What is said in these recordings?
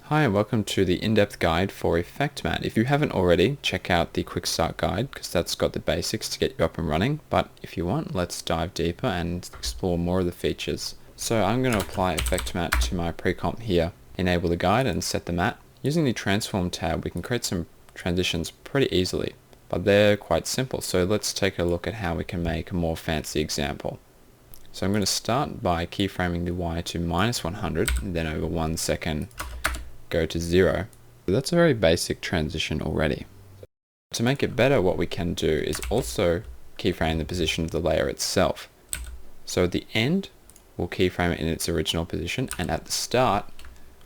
Hi and welcome to the in-depth guide for EffectMat. If you haven't already, check out the quick start guide because that's got the basics to get you up and running. But if you want, let's dive deeper and explore more of the features. So I'm going to apply EffectMat to my pre-comp here, enable the guide and set the mat. Using the transform tab, we can create some transitions pretty easily, but they're quite simple. So let's take a look at how we can make a more fancy example. So I'm going to start by keyframing the Y to -100 and then over 1 second go to 0. That's a very basic transition already. To make it better, what we can do is also keyframe the position of the layer itself. So at the end, we'll keyframe it in its original position, and at the start,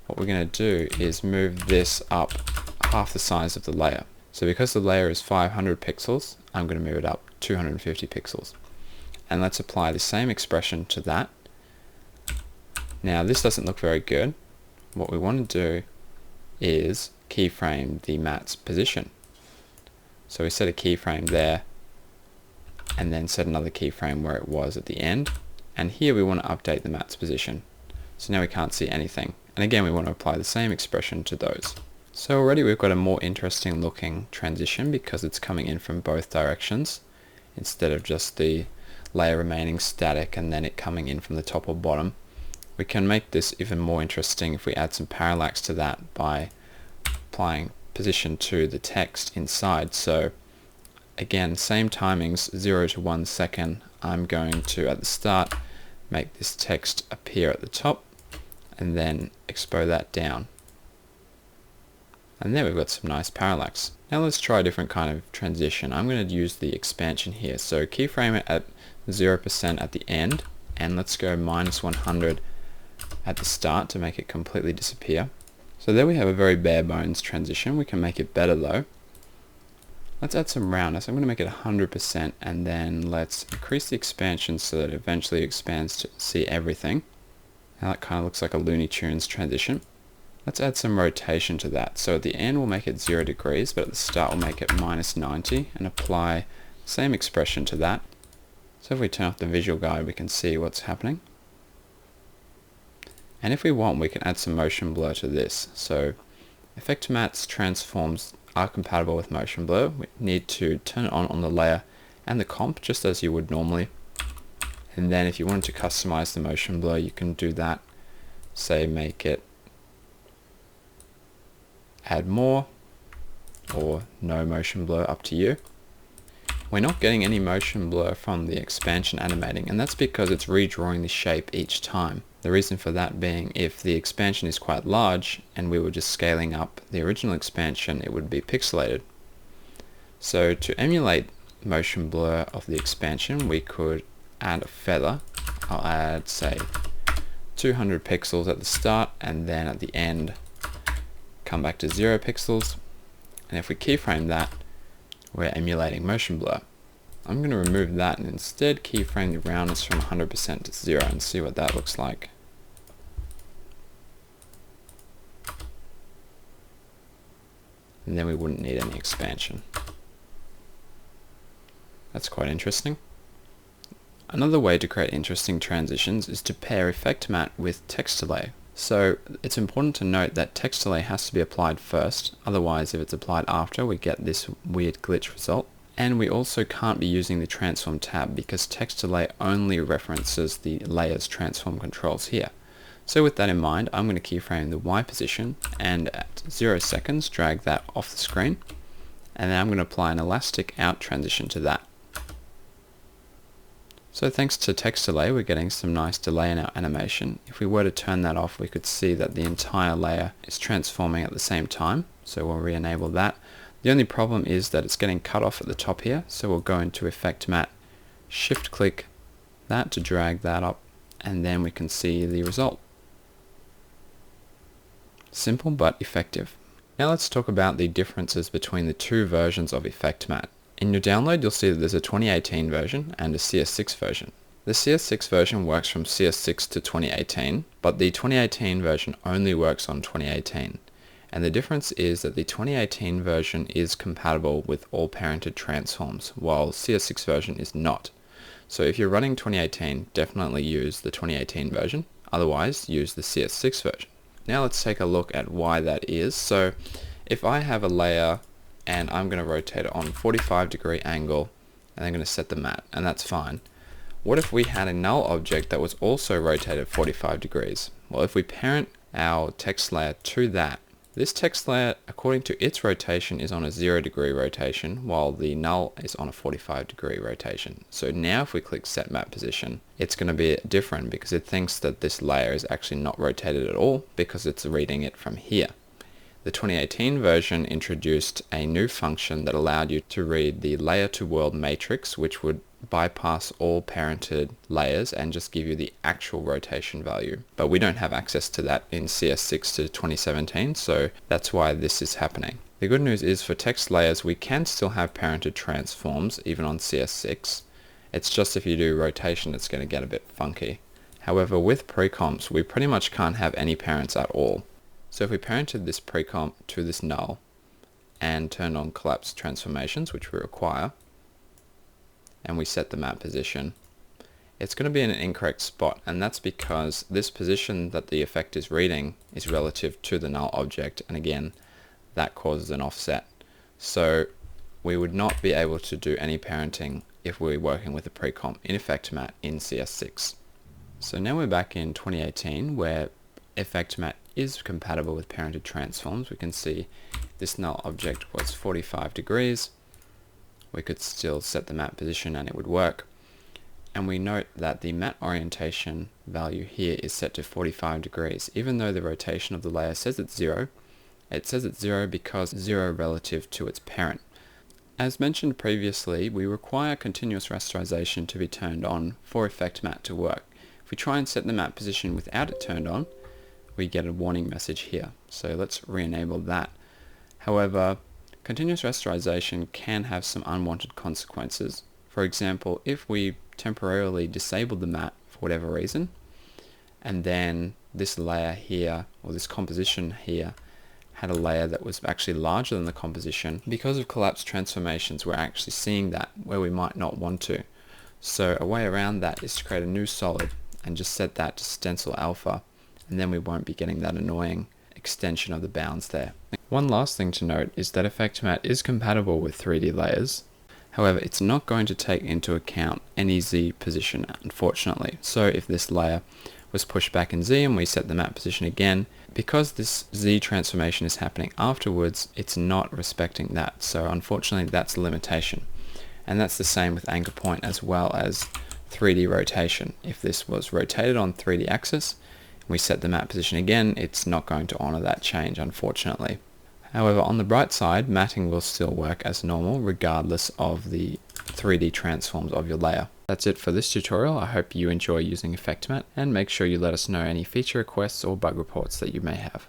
what we're going to do is move this up half the size of the layer. So because the layer is 500 pixels, I'm going to move it up 250 pixels. And let's apply the same expression to that. Now this doesn't look very good. What we want to do is keyframe the mat's position. So we set a keyframe there and then set another keyframe where it was at the end, and here we want to update the mat's position. So now we can't see anything, and again we want to apply the same expression to those. So already we've got a more interesting looking transition because it's coming in from both directions instead of just the layer remaining static and then it coming in from the top or bottom. We can make this even more interesting if we add some parallax to that by applying position to the text inside. So again, same timings, 0 to 1 second. I'm going to, at the start, make this text appear at the top and then expose that down. And there we've got some nice parallax. Now let's try a different kind of transition. I'm going to use the expansion here. So keyframe it at 0% at the end, and let's go -100 at the start to make it completely disappear. So there we have a very bare bones transition. We can make it better though. Let's add some roundness. I'm going to make it 100% and then let's increase the expansion so that it eventually expands to see everything. Now that kind of looks like a Looney Tunes transition. Let's add some rotation to that. So at the end we'll make it 0 degrees, but at the start we'll make it -90 and apply the same expression to that. So if we turn off the visual guide, we can see what's happening. And if we want, we can add some motion blur to this. So EffectMat's transforms are compatible with motion blur. We need to turn it on the layer and the comp just as you would normally. And then if you wanted to customize the motion blur, you can do that. Say make it add more or no motion blur, up to you. We're not getting any motion blur from the expansion animating, and that's because it's redrawing the shape each time. The reason for that being, if the expansion is quite large and we were just scaling up the original expansion, it would be pixelated. So to emulate motion blur of the expansion, we could add a feather. I'll add, say, 200 pixels at the start, and then at the end come back to 0 pixels. And if we keyframe that, we're emulating motion blur. I'm going to remove that and instead keyframe the roundness from 100% to 0 and see what that looks like. And then we wouldn't need any expansion. That's quite interesting. Another way to create interesting transitions is to pair EffectMat with text delay. So it's important to note that text delay has to be applied first, otherwise if it's applied after we get this weird glitch result. And we also can't be using the transform tab because text delay only references the layer's transform controls here. So with that in mind, I'm going to keyframe the Y position and at 0 seconds drag that off the screen, and then I'm going to apply an elastic out transition to that. So thanks to text delay, we're getting some nice delay in our animation. If we were to turn that off, we could see that the entire layer is transforming at the same time, so we'll re-enable that. The only problem is that it's getting cut off at the top here, so we'll go into EffectMat, shift click that to drag that up, and then we can see the result. Simple but effective. Now let's talk about the differences between the two versions of EffectMat. In your download, you'll see that there's a 2018 version and a CS6 version. The CS6 version works from CS6 to 2018, but the 2018 version only works on 2018. And the difference is that the 2018 version is compatible with all parented transforms, while CS6 version is not. So if you're running 2018, definitely use the 2018 version, otherwise use the CS6 version. Now let's take a look at why that is. So if I have a layer and I'm going to rotate it on 45-degree angle, and I'm going to set the matte, and that's fine. What if we had a null object that was also rotated 45 degrees? Well, if we parent our text layer to that, this text layer, according to its rotation, is on a 0-degree rotation, while the null is on a 45-degree rotation. So now if we click Set Map Position, it's going to be different because it thinks that this layer is actually not rotated at all because it's reading it from here. The 2018 version introduced a new function that allowed you to read the layer to world matrix, which would bypass all parented layers and just give you the actual rotation value. But we don't have access to that in CS6 to 2017, so that's why this is happening. The good news is for text layers, we can still have parented transforms even on CS6. It's just if you do rotation, it's going to get a bit funky. However, with precomps, we pretty much can't have any parents at all. So if we parented this precomp to this null and turned on collapse transformations, which we require, and we set the map position, it's going to be in an incorrect spot, and that's because this position that the effect is reading is relative to the null object, and again, that causes an offset. So we would not be able to do any parenting if we're working with a precomp in effect mat in CS6. So now we're back in 2018 where effect mat is compatible with parented transforms. We can see this null object was 45 degrees. We could still set the matte position and it would work. And we note that the matte orientation value here is set to 45 degrees. Even though the rotation of the layer says it's 0, it says it's 0 because 0 relative to its parent. As mentioned previously, we require continuous rasterization to be turned on for effect matte to work. If we try and set the matte position without it turned on, we get a warning message here. So let's re-enable that. However, continuous rasterization can have some unwanted consequences. For example, if we temporarily disable the matte for whatever reason, and then this layer here, or this composition here, had a layer that was actually larger than the composition, because of collapse transformations, we're actually seeing that where we might not want to. So a way around that is to create a new solid and just set that to stencil alpha, and then we won't be getting that annoying extension of the bounds there. One last thing to note is that effect mat is compatible with 3D layers. However, it's not going to take into account any Z position, unfortunately. So if this layer was pushed back in Z and we set the matte position again, because this Z transformation is happening afterwards, it's not respecting that. So unfortunately, that's a limitation. And that's the same with anchor point as well as 3D rotation. If this was rotated on 3D axis, we set the matte position again, it's not going to honor that change, unfortunately. However, on the bright side, matting will still work as normal regardless of the 3D transforms of your layer. That's it for this tutorial. I hope you enjoy using effect mat, and make sure you let us know any feature requests or bug reports that you may have.